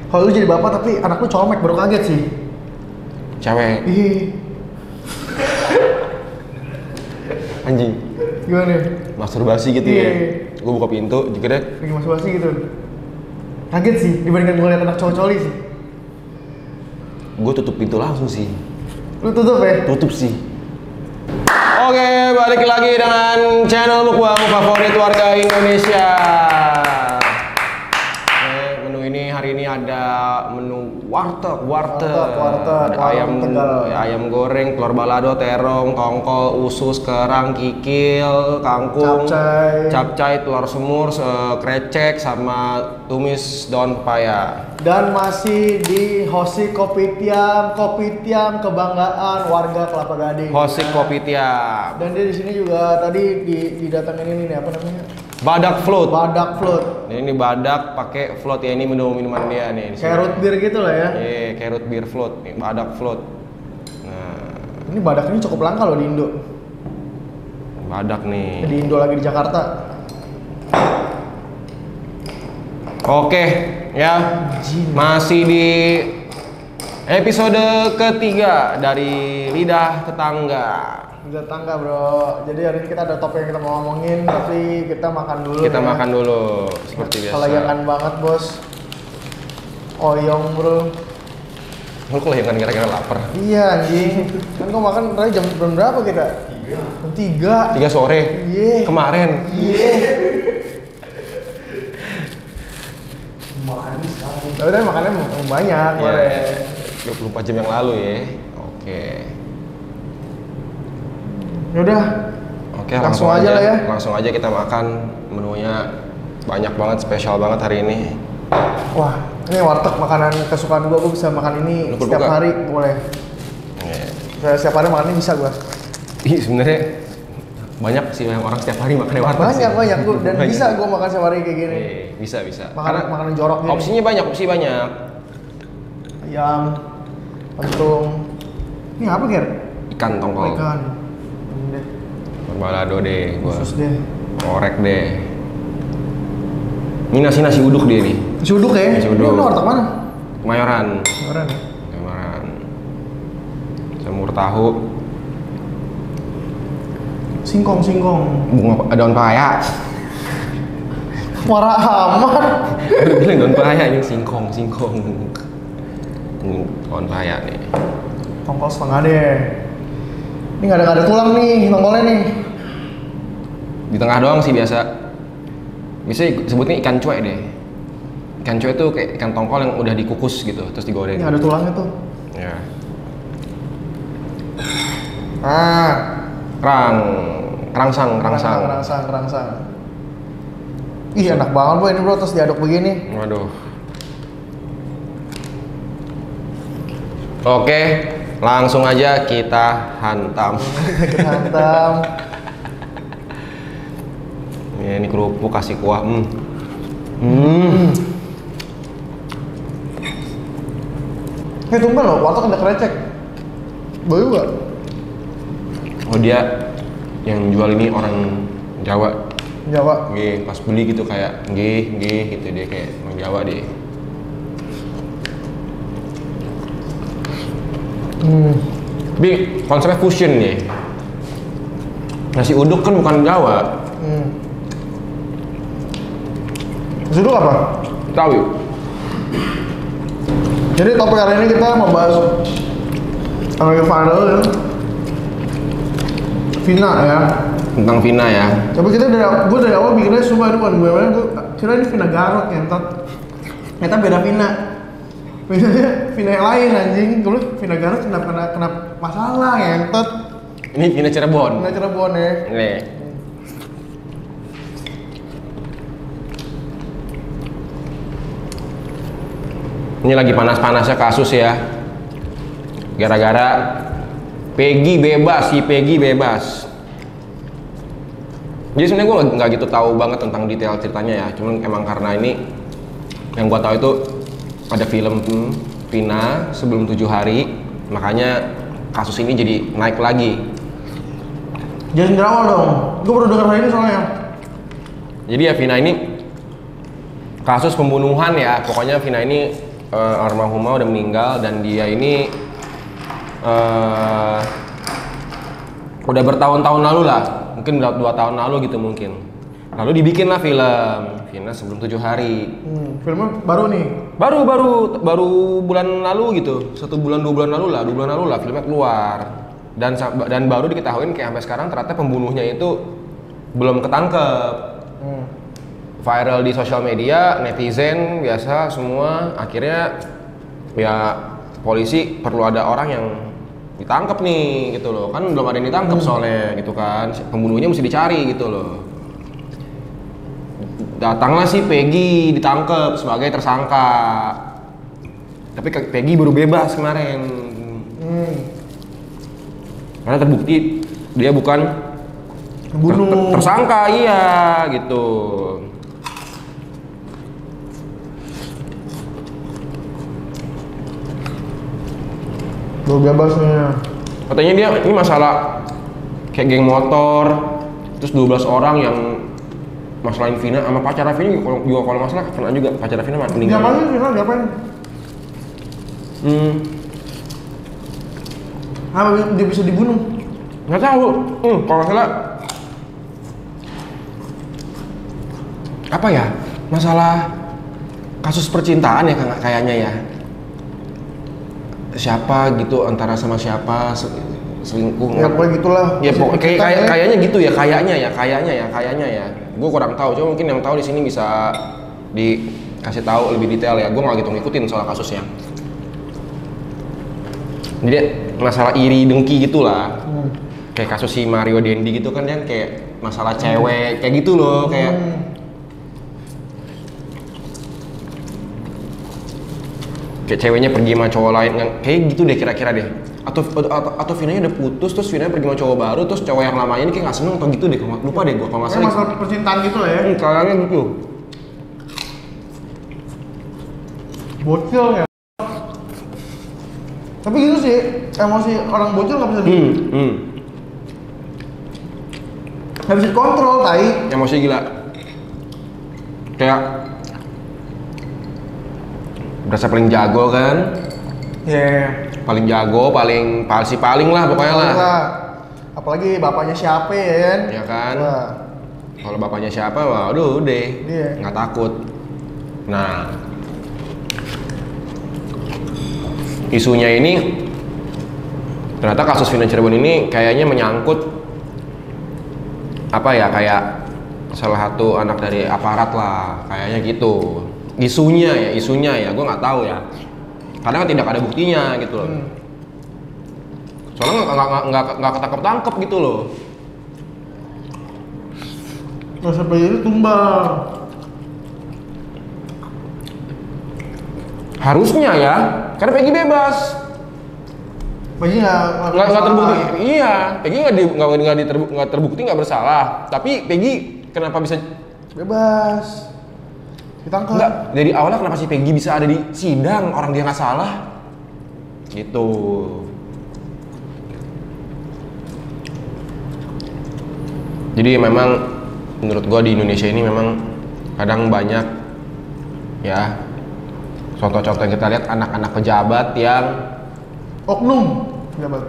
Kalau lu jadi bapak tapi anak lu colmek baru kaget sih. Cewek. Ih, Anjing. gimana? Masturbasi gitu Iya. ya. Gue buka pintu, juga deh. Lagi masturbasi gitu. Kaget sih dibandingkan gue liat anak cowok-cowok sih. Gue tutup pintu langsung sih. Lu tutup ya? Tutup sih. Oke, balik lagi dengan channel mukbang favorit warga Indonesia. Menu ini hari ini ada menu warteg. Ada ayam goreng, telur balado, terong, tongkol, usus, kerang, kikil, kangkung, capcay, telur semur, krecek, sama tumis daun pepaya. Dan masih di Hosik Kopitiam kebanggaan warga Kelapa Gading. Hosik Kopitiam. Dan dia di sini juga tadi didatengin ini nih apa namanya? Badak float. Badak float. Ini badak pakai float ya, ini minuman dia nih. Kayak root beer gitu lah ya. Iya, kayak root beer float, nih, badak float. Nah, Ini badak ini cukup langka loh di Indo. badak nih. Di Indo lagi di Jakarta. Oke, ya. Masih di episode ketiga dari Lidah Tetangga. Udah tangga bro. Jadi hari ini kita ada topik yang kita mau ngomongin, tapi kita makan dulu. Kita makan dulu seperti biasa. Kelayakan banget bos. Oyong bro. Lu kelayakan gara-gara lapar. Iya anjing. Kan gua makan tadi jam berapa kita? Jam 3. 3 sore. Iya. Kemarin. Iya. Makan sekarang. Tapi tadi makannya banyak Iya. 24 jam yang lalu ya. Oke. Yaudah. Oke, Langsung aja lah ya. Langsung aja kita makan. Menunya banyak banget, spesial banget hari ini. Wah, ini warteg makanan kesukaan gua bisa makan ini Lu setiap berbuka? hari boleh. Iya. Saya setiap hari makan ini bisa gua. Ih, sebenarnya banyak sih yang orang setiap hari makan warteg sih. Banyak gua dan Banyak. bisa gua makan setiap hari kayak gini. Iya, bisa. Makanan jorok gini. opsinya banyak, Ayam, kentung. Ini apa, Ger? Ikan tongkol. Ikan. Ini deh. Balado deh, gua Khusus deh. korek deh. Ini nasi uduk dia nih. Nasi uduk ya? Nasi uduk. Ini warteg mana? Kemayoran. Orang ya? Kemayoran. Semur tahu, Singkong. bunga daun paya. Warna amat. Lu bilang daun paya, ini singkong. Ini daun paya nih. Tongkol setengah deh. Ini nggak ada tulang nih, tongkolnya nih. Di tengah doang sih biasa. Biasanya sebutnya ikan cuek deh. Ikan cuek tuh kayak ikan tongkol yang udah dikukus gitu, terus digoreng. Ini ada tulangnya tuh. Ya. Ah, Kerangsang. Ih enak banget bro ini bro, terus diaduk begini. Waduh. Oke, langsung aja kita hantam. Kita hantam. Ini kerupuk kasih kuah. Ini tumben loh, warteg ada krecek. Boleh juga. Oh dia yang jual ini orang Jawa. Jawa. Nggih, pas beli gitu kayak nggih gitu dia kayak orang Jawa deh. Tapi konsepnya fusion nih. Nasi uduk kan bukan Jawa. Nasi uduk apa? Tahu yuk. Jadi topik hari ini kita membahas American Vandal ya. Vina ya. Tentang Vina ya. Tapi kita gue dari awal bikinnya semua itu bukan gue gue kira ini Vina Garot ngentot. Ternyata beda Vina. Vina yang lain anjing. Gue Vina Garot kena masalah ngentot. Ini Vina Cirebon. Vina Cirebon ya. Nih. Ini lagi panas-panasnya kasus ya. Gara-gara Peggy bebas. Jadi sebenarnya gue nggak gitu tahu banget tentang detail ceritanya ya. Cuman emang karena ini yang gue tahu itu ada film Vina sebelum 7 hari, makanya kasus ini jadi naik lagi. Jangan berawal dong. Gue baru denger hari ini soalnya. Jadi ya Vina ini kasus pembunuhan ya. Pokoknya Vina ini almarhumah udah meninggal dan dia ini udah bertahun-tahun lalu lah, mungkin 2 tahun lalu gitu mungkin. Lalu dibikinlah film Vina Sebelum 7 Hari. Filmnya baru nih? Baru bulan lalu gitu, 1 bulan 2 bulan lalu lah filmnya keluar. Dan baru diketahuin kayak sampai sekarang ternyata pembunuhnya itu belum ketangkep. Viral di sosial media, netizen biasa semua, akhirnya ya polisi perlu ada orang yang ditangkap nih gitu loh, kan belum ada yang ditangkap soalnya gitu kan, pembunuhnya mesti dicari gitu loh. Datanglah si Peggy ditangkap sebagai tersangka, tapi Peggy baru bebas kemarin karena terbukti dia bukan tersangka, iya gitu. Baru bebasnya. Katanya dia ini masalah kayak geng motor, terus 12 orang yang masalahin Vina sama pacar Vina juga kalau masalah kena juga pacar Vina meninggal. Diapain Vina? Diapain? Apa dia bisa dibunuh? Nggak tahu. Kalau masalah apa ya? Masalah kasus percintaan ya kayaknya ya. Siapa gitu antara sama siapa selingkuh. Ya pokoknya gitulah. Ya kayaknya gitu ya, kayaknya ya. Gue kurang tahu, cuma mungkin yang tahu di sini bisa dikasih tahu lebih detail ya. Gue nggak gitu ngikutin soal kasusnya. Jadi masalah iri dengki gitulah. Kayak kasus si Mario Dendi gitu kan kayak masalah cewek kayak gitu loh, kayak ceweknya pergi sama cowok lain, kayak gitu deh kira-kira deh. Atau Vinanya udah putus terus Vinanya pergi sama cowok baru terus cowok yang lamanya ini kayak nggak seneng atau gitu deh, lupa deh gue kalau nggak salah. Masalah percintaan gitu lah ya. Kayaknya gitu. Bocil ya. Tapi gitu sih, emosi orang bocil nggak bisa nggak bisa dikontrol, tai. Emosi gila. Kayak berasa paling jago kan? Yeah. Paling jago, paling lah pokoknya lah. Apalagi bapaknya siapa ya kan? Ya kan? Kalau bapaknya siapa, waduh udah nggak takut. Nah, isunya ini ternyata kasus Vina Cirebon ini kayaknya menyangkut apa ya, kayak salah satu anak dari aparat lah, kayaknya gitu. Isunya ya, gue nggak tahu ya. Karena kan tidak ada buktinya gitu loh. Soalnya nggak ketangkep gitu loh. Nggak sampai ini tumbang. Harusnya ya, karena Peggy bebas. Peggy nggak terbukti. Iya, Peggy nggak terbukti nggak bersalah. Tapi Peggy kenapa bisa bebas? Ditangkap. Enggak, dari awalnya kenapa si Peggy bisa ada di sidang, orang dia nggak salah gitu. Jadi memang menurut gua di Indonesia ini memang kadang banyak ya contoh-contoh yang kita lihat anak-anak pejabat yang oknum pejabat.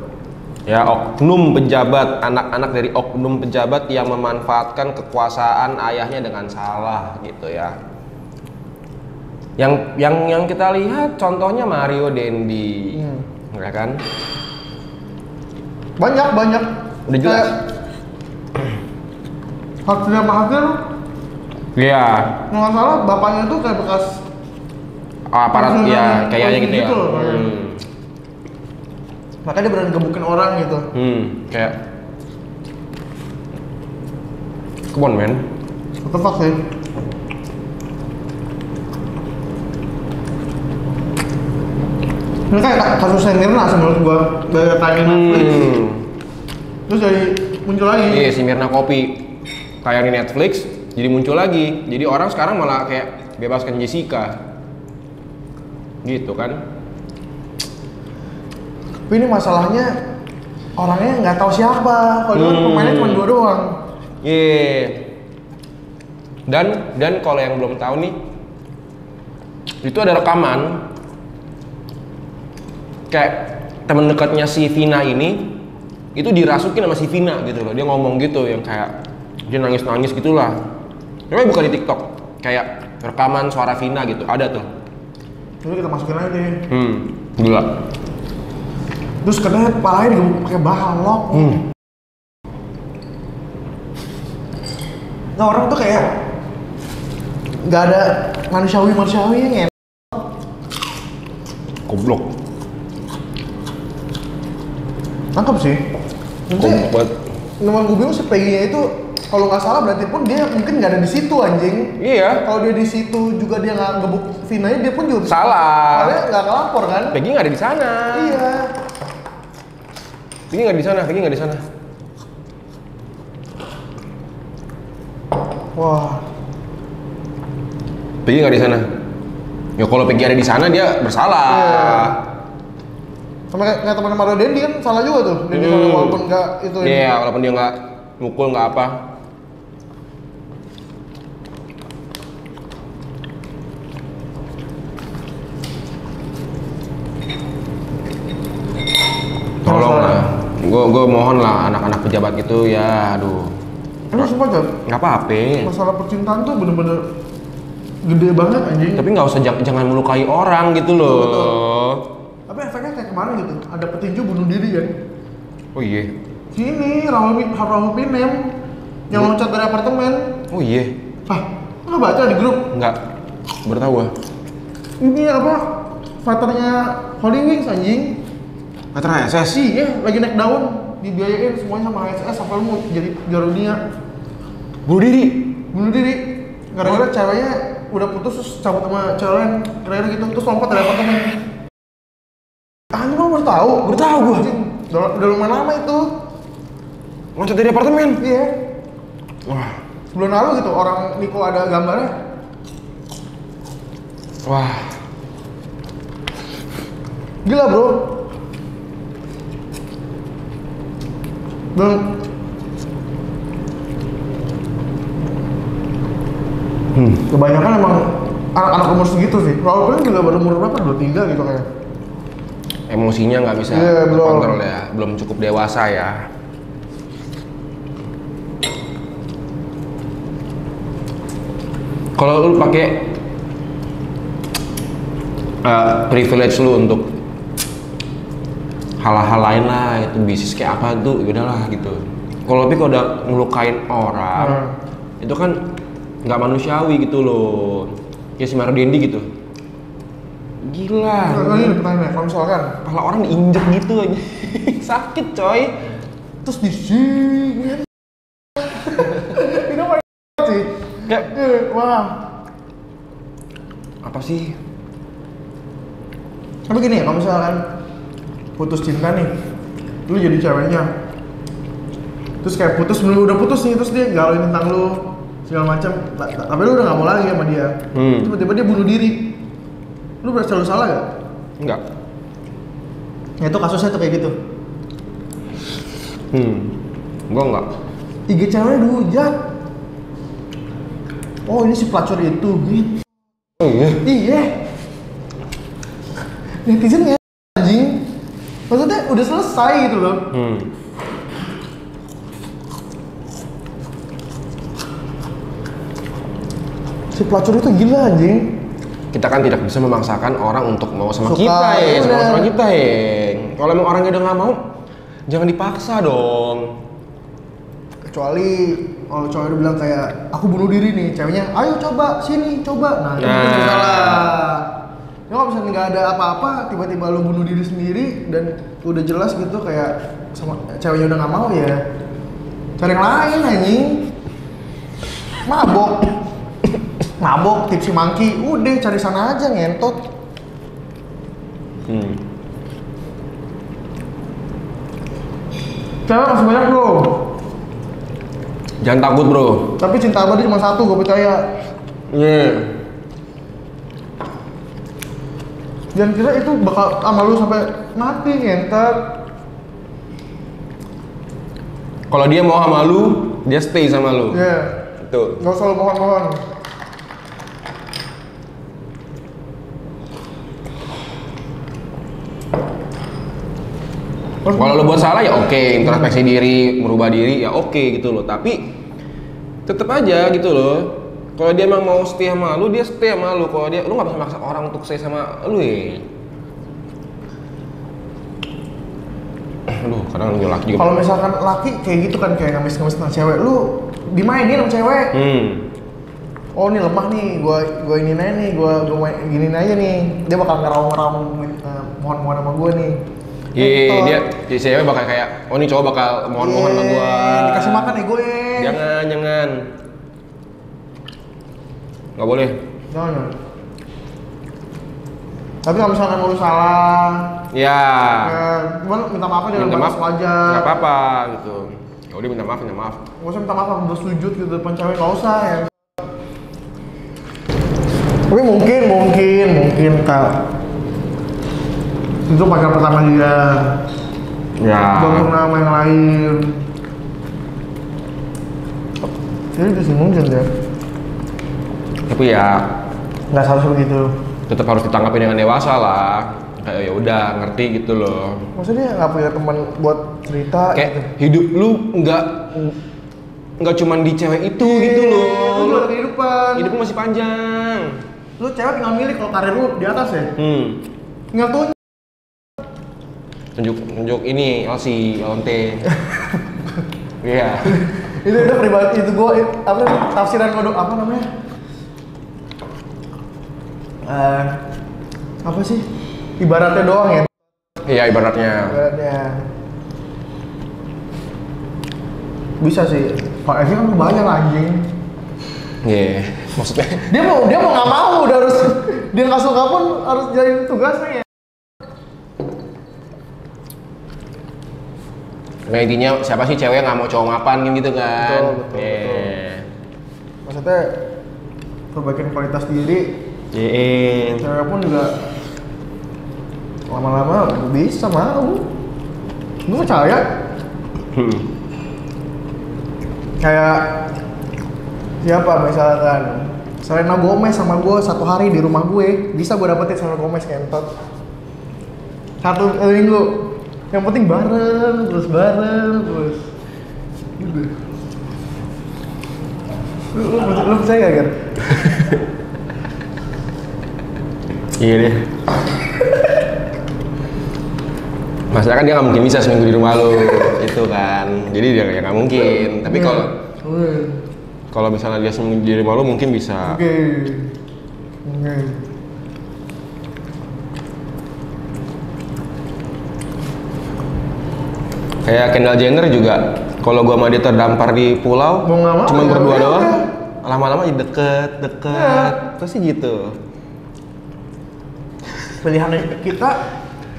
Ya, oknum pejabat, anak-anak dari oknum pejabat yang memanfaatkan kekuasaan ayahnya dengan salah gitu ya. Yang kita lihat contohnya Mario Dendi, ya kan? Banyak. Udah jelas. Hasilnya Mahathir. Iya. Nggak salah bapaknya tuh kayak bekas aparat ya, kayaknya gitu ya. Makanya dia berani gebukin orang gitu. Kayak come on man. What the fuck sih? Ini kayak kasusnya Mirna menurut gua, dari tayang Netflix. Terus jadi muncul lagi. Iya, si Mirna Kopi tayang di Netflix, jadi muncul lagi. Jadi orang sekarang malah kayak bebaskan Jessica. Gitu kan. Tapi ini masalahnya orangnya nggak tahu siapa. Kalau dulu pemainnya cuma 2 doang. Iya. Dan kalau yang belum tahu nih, itu ada rekaman kayak temen dekatnya si Vina ini itu dirasukin sama si Vina gitu loh. Dia ngomong gitu yang kayak dia nangis-nangis gitulah. Tapi bukan di TikTok, kayak rekaman suara Vina gitu, ada tuh. Jadi kita masukin aja deh. Gila. Terus katanya palanya digebuk pakai balok. Nah orang tuh kayak nggak ada manusiawinya. Goblok. Tangkap sih. Komplek. Nomor gue bingung si Peggy-nya itu kalau nggak salah berarti pun dia mungkin nggak ada di situ anjing. Iya. Kalau dia di situ juga dia nggak gebuk Vina-nya, dia pun juga salah. soalnya nggak ngelapor kan? Peggy nggak ada di sana. Iya. Peggy nggak di sana. Wah. Peggy nggak di sana. Ya kalau Peggy ada di sana dia bersalah. Iya. Sama kayak teman Mario Dendi kan salah juga tuh. Dendi walaupun nggak itu. Iya, walaupun dia nggak mukul nggak apa. Tolonglah, gue mohon lah anak-anak pejabat itu ya, aduh. Emang sumpah Jat? Nggak apa-apa. Masalah percintaan tuh bener-bener gede banget anjing. Tapi nggak usah jangan melukai orang gitu loh. Betul. Tapi efeknya kayak kemarin gitu, ada petinju bunuh diri kan? Oh iya. Sini Rahul Pinem yang loncat dari apartemen. Oh iya. Ah, nggak baca di grup? Nggak. Baru tahu gua. Ini apa? Fighternya Holy Wings anjing. Veteran SS. Iya, lagi naik daun, dibiayain semuanya sama HSS sampai lu mau jadi juara dunia. Bunuh diri. Bunuh diri. Gara-gara ceweknya udah putus terus cabut sama cewek lain, kira-kira gitu, terus lompat dari apartemen. Anjing lu baru tahu? Baru tahu gua. Anjing, udah lumayan lama itu. Loncat dari apartemen. Iya. Wah. Sebelum lalu gitu, orang Niko ada gambarnya. Wah. Gila bro. Dan kebanyakan emang anak-anak umur segitu sih. Walaupun juga baru umur berapa? 23 gitu kayak. Emosinya nggak bisa kontrol ya, belum cukup dewasa ya. Kalau lu pakai privilege lu untuk hal-hal lain lah, itu bisnis kayak apa tuh, udahlah gitu. Kalau tapi kalau udah ngelukain orang, itu kan nggak manusiawi gitu loh. Kayak si Mario Dendi gitu. Gila. Ini pertanyaan, kalau misalkan kepala orang diinjek gitu aja, sakit coy. Terus di sini. Ini apa sih? Kayak, wah. apa sih? Tapi gini ya, kalau misalkan putus cinta nih, lu jadi ceweknya, terus kayak udah putus nih, terus dia galauin tentang lu segala macam, tapi lu udah gak mau lagi sama dia, tiba-tiba dia bunuh diri, lu berasa lu salah gak? Enggak. Ya itu kasusnya tuh kayak gitu. Gua enggak. IG ceweknya dihujat. Oh ini si pelacur itu, gitu. Oh iya? Iya. Netizen ya anjing. Maksudnya udah selesai gitu loh. Si pelacur itu gila anjing. Kita kan tidak bisa memaksakan orang untuk mau sama Suka, kita ya, iya. sama kita ya. Kalau emang orangnya udah nggak mau, jangan dipaksa dong. Kecuali kalau cowok udah bilang kayak aku bunuh diri nih, ceweknya ayo coba sini coba, nah itu mungkin salah. Ya kalau misalnya nggak ada apa-apa, tiba-tiba lu bunuh diri sendiri dan udah jelas gitu kayak sama ceweknya udah nggak mau ya, cari yang lain anjing. Mabok tipsi mangki, udah cari sana aja ngentot. Cewek masih banyak bro. Jangan takut bro. Tapi cinta abadi cuma satu, gue percaya. Iya. Jangan kira itu bakal sama lu sampai mati ngentot. Kalau dia mau sama lu, dia stay sama lu. Iya. Tuh. Gak usah lu mohon-mohon. Kalau lo buat salah ya oke, introspeksi diri, merubah diri ya oke gitu loh. Tapi tetep aja gitu loh. Kalau dia emang mau setia sama lu, dia setia sama lu. Kalau dia, lu nggak bisa maksa orang untuk setia sama lu ya. Aduh, kadang lu laki juga. Kalau misalkan laki kayak gitu kan, kayak ngemis-ngemis sama cewek, lu dimainin sama cewek. Oh ini lemah nih, gua ini aja nih, gua giniin aja nih. Dia bakal ngeraung-ngeraung mohon-mohon sama gua nih. Iya, dia di cewek bakal kayak, oh ini cowok bakal mohon-mohon sama gua. Dikasih makan ya gue. Jangan. Nggak boleh. Jangan. Tapi kalau misalkan lu salah, ya gimana minta maaf aja, minta maaf wajar. nggak apa-apa gitu. Ya udah minta maaf. Nggak usah minta maaf, bersujud gitu depan cewek, nggak usah ya. Tapi mungkin Kak, itu pacar pertama dia. Ya. Belum pernah sama yang lain. Jadi itu mungkin ya. Tapi ya Nggak seharusnya begitu. tetap harus ditanggapi dengan dewasa lah. Kayak ya udah ngerti gitu loh. Maksudnya nggak punya teman buat cerita Kayak gitu. hidup lu nggak cuman di cewek itu gitu loh. Lu ada kehidupan. Hidup lu masih panjang. Lu cewek tinggal milih kalau karir lu di atas ya. Tinggal Tunjuk ini LC, LNT. Iya. Itu udah pribadi, itu gua apa tafsiran kodok apa namanya? Apa sih? Ibaratnya doang ya. Iya ibaratnya. Bisa sih. Kalau Evi kan banyak anjing. Iya. Maksudnya Dia mau nggak mau udah harus dia nggak suka pun harus jalanin tugasnya ya. nah intinya siapa sih cewek yang nggak mau cowok mapan gitu kan? Betul. Maksudnya perbaikin kualitas diri. Cewek pun juga lama-lama bisa mau. Gue percaya. Kayak siapa misalkan Selena Gomez sama gue satu hari di rumah gue, bisa gue dapetin Selena Gomez kentot. Satu minggu. Yang penting bareng terus. Gitu. Lu percaya gak, Gar? Iya deh. Masalah kan dia nggak mungkin bisa seminggu di rumah lo, itu kan. Jadi dia nggak mungkin. Tapi kalau misalnya dia seminggu di rumah lo mungkin bisa. Oke. Kayak Kendall Jenner juga. Kalau gua sama dia terdampar di pulau, cuma berdua doang. Lama-lama jadi deket. Terus sih gitu. Pilihan kita,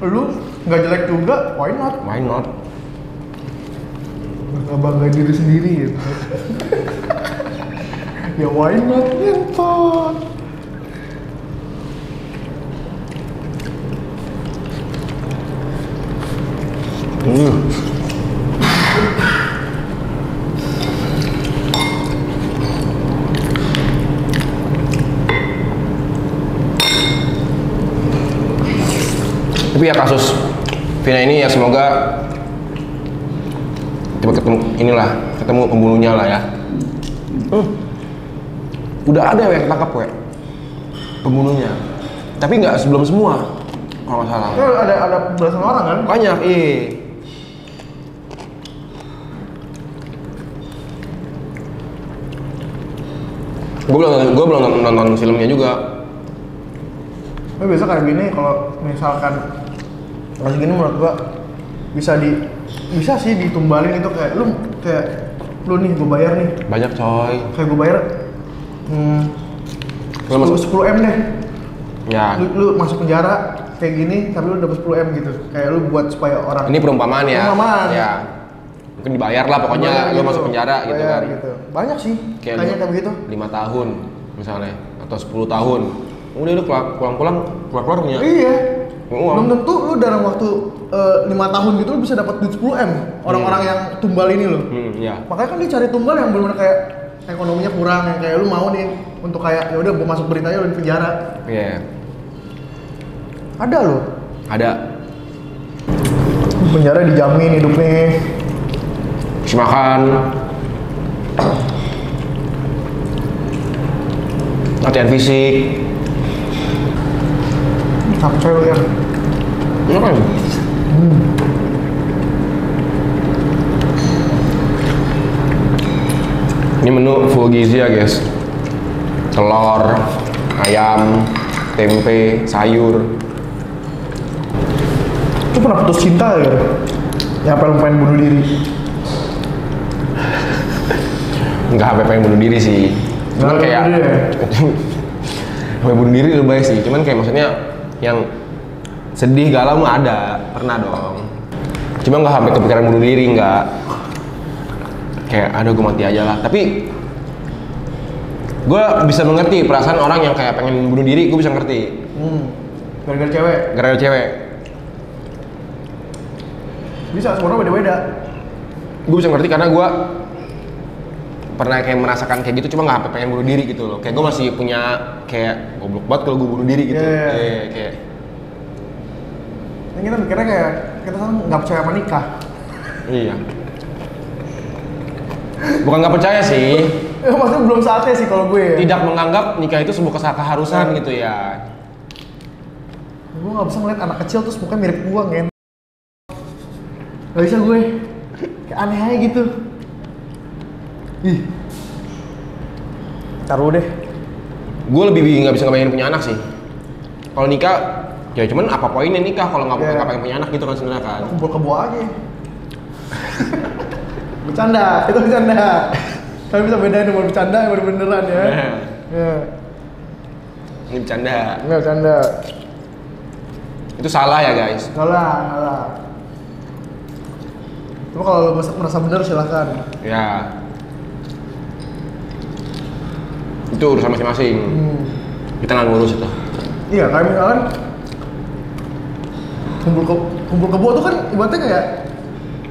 lu nggak jelek juga, why not? Nggak bangga diri sendiri gitu. Ya why not, ngentot. Tapi ya kasus Vina ini ya semoga ketemu pembunuhnya lah ya. Udah ada yang ketangkap pembunuhnya. Tapi nggak sebelum semua kalau nggak salah. Ada belasan orang kan? Banyak, Gue belum nonton filmnya juga. Tapi biasa kayak gini kalau misalkan kasus gini menurut gua bisa sih ditumbalin itu kayak lu nih gua bayar nih. Banyak coy. Kayak gua bayar 10 M deh. Ya. Lu masuk penjara kayak gini tapi lu dapat 10 M gitu. Kayak lu buat supaya orang. Ini perumpamaan ya. Ya. Mungkin dibayar lah pokoknya lu masuk penjara gitu kan. Gitu. Banyak sih kayaknya kayak begitu. 5 tahun misalnya atau 10 tahun. Udah lu pulang-pulang keluar-keluar punya. Iya. Belum tentu lu dalam waktu 5 tahun gitu lu bisa dapat duit 10 M. Orang-orang yang tumbal ini loh. Iya. Makanya kan dia cari tumbal yang benar-benar kayak ekonominya kurang, yang kayak lu mau nih untuk kayak ya udah gua masuk beritanya lu di penjara. Iya. Ada loh. Ada. Penjara dijamin hidupnya. Kasih makan. Latihan fisik. Capek lu ya. Kenapa ya? Ini menu full gizi ya guys. Telur, ayam, tempe, sayur. Lu pernah putus cinta ya? Yang apa lu pengen bunuh diri? Nggak sampai pengen bunuh diri sih. Cuman Nggak kayak bunuh diri ya? sampai bunuh diri lebih baik sih. Cuman kayak maksudnya yang sedih galau mah ada, pernah dong. Cuma nggak sampai kepikiran bunuh diri, nggak. Kayak aduh gue mati aja lah. Tapi gue bisa mengerti perasaan orang yang kayak pengen bunuh diri, gue bisa ngerti. Gara-gara cewek? Gara-gara cewek. Bisa, semua orang beda-beda. Gue bisa ngerti karena gue pernah kayak merasakan kayak gitu, cuma nggak sampai pengen bunuh diri gitu loh. Kayak gue masih punya kayak goblok banget kalau gue bunuh diri gitu. Kayak yang kita mikirnya kayak kita kan nggak percaya sama nikah. iya. Bukan nggak percaya sih. Maksudnya belum saatnya sih kalau gue ya. Tidak menganggap nikah itu sebuah keharusan gitu ya. Gue nggak bisa ngeliat anak kecil terus mukanya mirip gue kan. Gak bisa gue. Kayak aneh aja gitu. Ih. Taruh deh. Gue lebih nggak bisa ngebayangin punya anak sih. Kalau nikah, ya cuman apa poinnya nikah kalau nggak pengen punya anak gitu kan sebenarnya kan. Kumpul kebo aja. Bercanda, itu bercanda. Tapi bisa bedain nomor bercanda yang beneran ya. Ya. Ini bercanda. Nggak bercanda. Itu salah ya guys. Salah. Cuma kalau lo merasa benar silahkan. Ya. Itu urusan masing-masing. Kita nggak ngurus itu. Iya, kayak misalkan kumpul kebo tuh kan ibaratnya kayak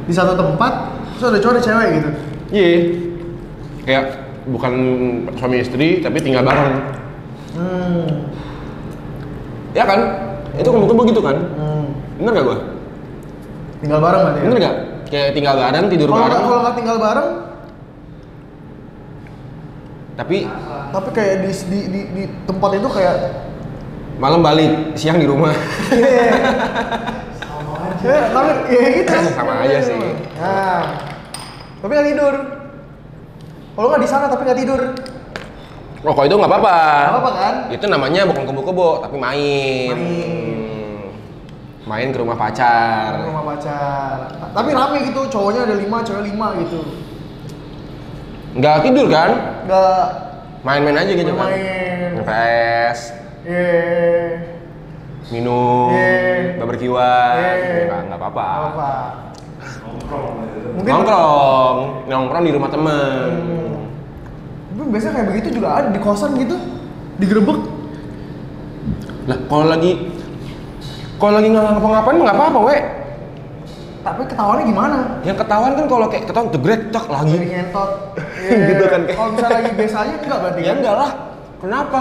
di satu tempat terus ada cowok ada cewek gitu. Iya. Kayak bukan suami istri tapi tinggal bareng. Ya kan? Itu kumpul-kumpul gitu kan? Bener gak gua? Tinggal bareng berarti ya? Bener gak? Kayak tinggal bareng, tidur bareng. Kalau nggak tinggal bareng, tapi kayak di tempat itu kayak malam balik, siang di rumah. tapi ya gitu. Sama aja sih. Nah, tapi nggak tidur. Kalau nggak di sana tapi nggak tidur. Oh, kalau itu nggak apa-apa. Nggak apa-apa kan? Itu namanya bukan kumpul kebo, tapi main. Main ke rumah pacar. Rumah pacar. Tapi rame gitu, cowoknya ada 5, cewek 5 gitu. Nggak tidur kan? Nggak. Main-main aja gitu kan? Main. PS. Minum. Barbekyuan. Nggak apa-apa. Mungkin Nongkrong di rumah temen. Tapi biasanya kayak begitu juga ada di kosan gitu, digerebek. Lah kalau lagi nggak ngapa-ngapain nggak apa-apa weh. Tapi ketahuannya gimana? Yang ketahuan kan kalau kayak ketahuan jegrek cak lagi. Jadi ngentot. Gitu kan. Kalau misalnya lagi biasa aja enggak berarti Ya kan? enggak lah. Kenapa?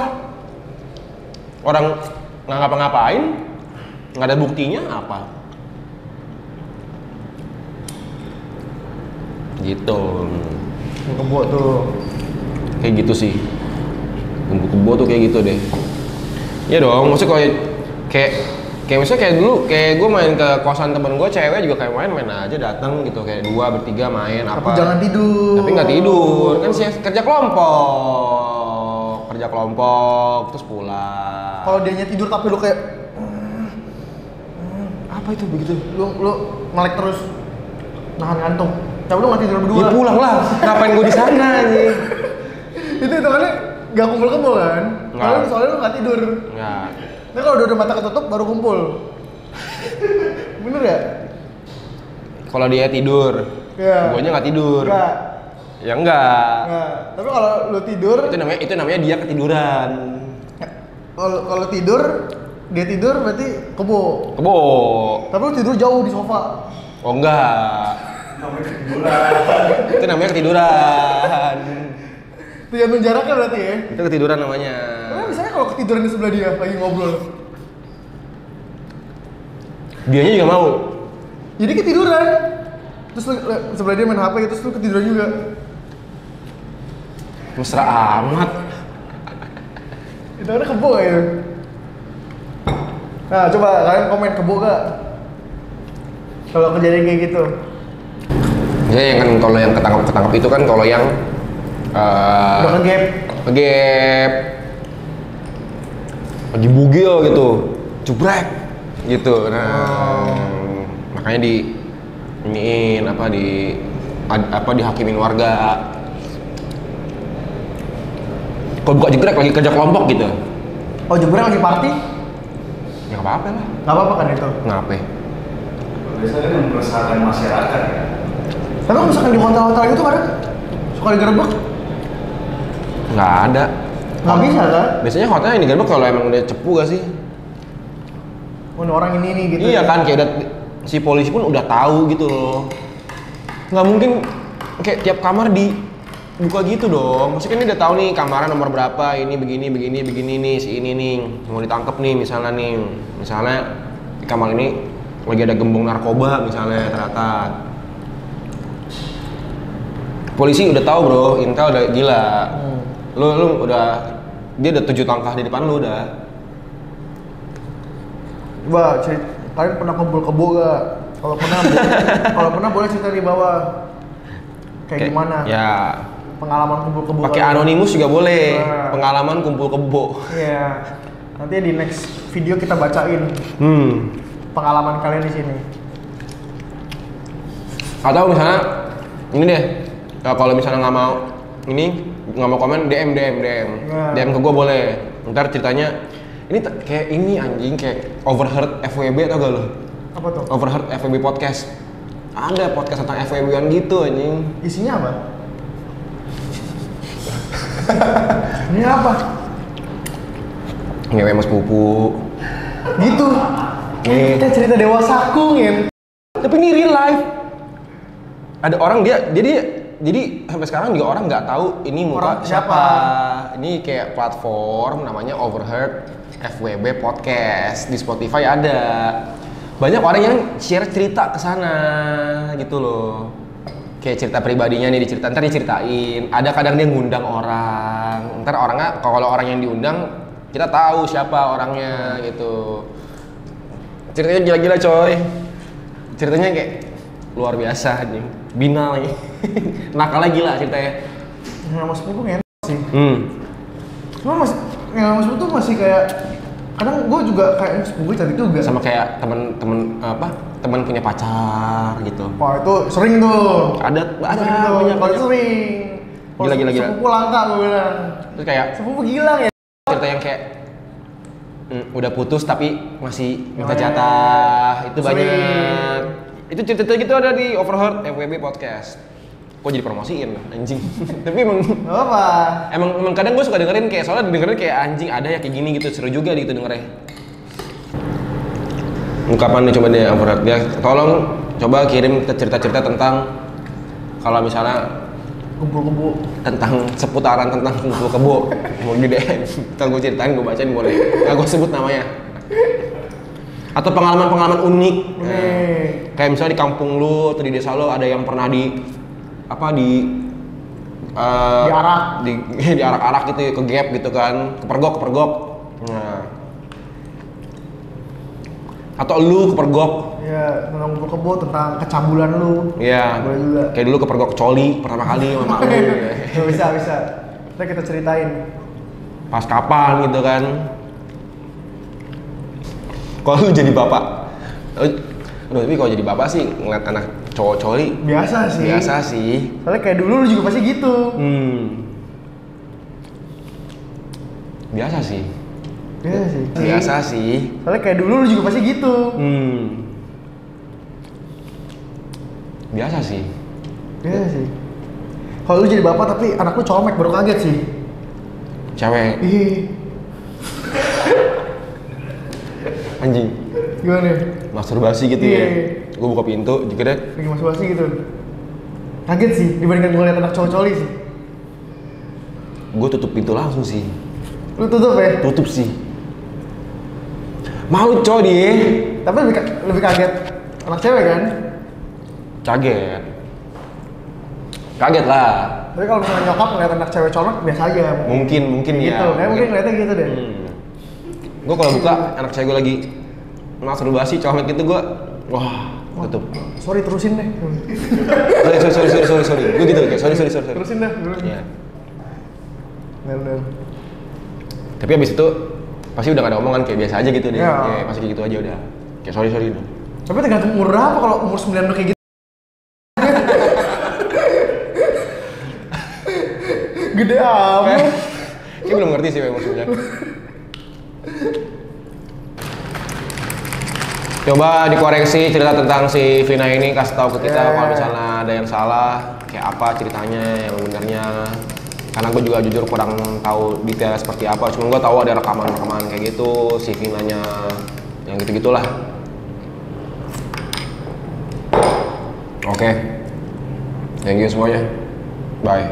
Orang nggak ngapa-ngapain, nggak ada buktinya apa? Gitu. Kebo tuh. Kayak gitu sih. Kebo tuh kayak gitu deh. Iya dong, maksudnya kayak misalnya kayak dulu kayak gue main ke kosan temen gue cewek juga kayak main aja datang gitu kayak 2 bertiga main Tapi apa. jangan tidur. Tapi nggak tidur kan sih kerja kelompok terus pulang. Kalau dianya tidur tapi lu kayak Apa itu begitu? lu melek terus nahan ngantuk. Tapi lu nggak tidur berdua. Ya pulang lah, ngapain gue di sana nih? itu kan nggak kumpul kebo kan? Nggak. Soalnya lu nggak tidur. Nggak. Nah kalau udah mata ketutup baru kumpul. Bener ya? Kalau dia tidur, Iya. guanya nggak tidur. Enggak. Ya enggak. Nah, tapi kalau lu tidur, Itu namanya dia ketiduran. kalau tidur, dia tidur berarti kebo. Kebo. Tapi lu tidur jauh di sofa. Oh enggak. Itu namanya ketiduran. Itu yang menjaraknya berarti ya? Itu ketiduran namanya. Tapi misalnya kalau ketiduran di sebelah dia lagi ngobrol. Dianya juga mau. Jadi ketiduran. Terus lu sebelah dia main HP gitu, terus lu ketiduran juga. Mesra amat. Itu ada kebo ya. Nah, coba kalian komen kebo gak? Kalau kejadian kayak gitu. Ya yang kan kalau yang ketangkap itu kan kalau yang udah ngegap. Lagi bugil gitu, jubrek gitu. Nah, makanya dihakimin warga. Kalau buka jegrek lagi kerja kelompok gitu. Oh, jegrek lagi party? Ya nggak apa-apa lah. Nggak apa-apa kan itu? Ngapain? Biasanya kan meresahkan masyarakat ya. Tapi kalau misalkan di hotel-hotel itu kadang suka digerebek? Nggak ada. Nggak bisa kan? Biasanya hotelnya yang digerebek kalau emang udah cepu gak sih? Oh, ini orang ini gitu. Iya ya? kan, kayak udah, si polisi pun udah tahu gitu loh. Nggak mungkin kayak tiap kamar dibuka gitu dong. Maksudnya kan dia udah tahu nih kamarnya nomor berapa, ini begini nih, si ini nih mau ditangkap nih misalnya di kamar ini lagi ada gembong narkoba misalnya ternyata. Polisi udah tahu bro, intel udah gila. Lu udah, dia udah 7 langkah di depan lu udah. Coba kalian pernah kumpul kebo gak? Kalau pernah boleh cerita di bawah. Kayak gimana? Ya. Pengalaman kumpul kebo. Pakai anonimus juga boleh. Nah. Pengalaman kumpul kebo. Iya. Nanti di next video kita bacain. Pengalaman kalian di sini. Atau misalnya ini deh. Kalau misalnya nggak mau komen DM Nah. DM ke gue boleh. Ntar ceritanya ini kayak ini anjing kayak Overheard FWB tau gak lo? Apa tuh? Overheard FWB podcast. Ada podcast tentang FWB-an gitu anjing. Isinya apa? Ini apa? Ngewe mas pupu. Gitu. Nih. Kita cerita dewasaku ngin. Tapi ini real life. Ada orang jadi sampai sekarang juga orang nggak tahu ini muka Orang siapa. Ini kayak platform namanya Overheard FWB Podcast, di Spotify ada. Banyak orang yang share cerita ke sana gitu loh. Kayak cerita pribadinya nih ntar diceritain. Ada kadang dia ngundang orang. Ntar orangnya, kalau orang yang diundang kita tahu siapa orangnya gitu. Ceritanya gila-gila coy. Ceritanya kayak luar biasa nih. Binal nih. Nakalnya gila ceritanya. Yang Mas Putu ngen sih. Cuma Mas Putu masih kayak kadang gue juga kayak sepupu cantik juga. Sama kayak teman punya pacar gitu. Wah itu sering tuh. Ada banyak sering. Gila. Sepupu langka gue bilang. Terus kayak sepupu gila ya. Cerita yang kayak udah putus tapi masih minta jatah. Itu sering. Banyak. Itu cerita gitu ada di Overheard FWB Podcast. Kok jadi promosiin anjing. Tapi emang apa? Emang kadang gue suka dengerin kayak soalnya dengerin kayak anjing ada ya kayak gini gitu, seru juga gitu dengernya. Ungkapan nih coba deh Overheard dia, tolong coba kirim cerita-cerita tentang kalau misalnya kumpul kebo tentang seputaran tentang kumpul kebo mau di DM, ntar gue ceritain, gue bacain boleh, nggak gue sebut namanya. Atau pengalaman-pengalaman unik. Kayak misalnya di kampung lu atau di desa lu ada yang pernah diarak-arak gitu ya, ke gap gitu kan, kepergok. Nah. Atau lu kepergok. Iya, tentang kumpul kebo, tentang kecabulan lu. Iya. Boleh juga. Kayak dulu kepergok coli pertama kali sama mak lu. bisa. Nanti kita ceritain. Pas kapan gitu kan. Kalau lu jadi bapak, tapi kalau jadi bapak sih ngeliat anak cowok coli biasa sih. Soalnya kayak dulu lu juga pasti gitu. Biasa sih. Soalnya kayak dulu lu juga pasti gitu. Biasa sih. Kalau lu jadi bapak tapi anak lu comek baru kaget sih. Cewek. Anjing. Gimana? Masturbasi gitu ya. Gue buka pintu, juga deh. Lagi masturbasi gitu. Kaget sih dibandingkan gue liat anak cowok-coli sih. Gue tutup pintu langsung sih. Lu tutup ya? Tutup sih. Malu coy dia. Tapi lebih kaget Anak cewek kan? Kaget. Kaget lah. Tapi kalau misalnya nyokap ngeliat anak cewek colok biasa aja. Mungkin gitu. ya. Kayak mungkin ngeliatnya gitu deh. Gue kalau buka anak cewek gue lagi masturbasi colek gitu gue, wah tutup. Sorry terusin deh. Sorry. Gue gitu kayak sorry. Terusin dah. Iya. Bener. Tapi abis itu pasti udah gak ada omongan kayak biasa aja gitu deh. Ya. Ya, pasti kayak gitu aja udah. Kayak sorry. Tapi tergantung umur berapa, kalau umur 9 udah kayak gitu. Gede amat. Kayak belum ngerti sih umur 9. Coba dikoreksi cerita tentang si Vina ini, kasih tahu ke kita kalau misalnya ada yang salah, kayak apa ceritanya yang benernya. Karena gue juga jujur kurang tahu detail seperti apa, cuma gue tahu ada rekaman kayak gitu si Vinanya, yang gitu-gitulah. Oke. Thank you semuanya. Bye.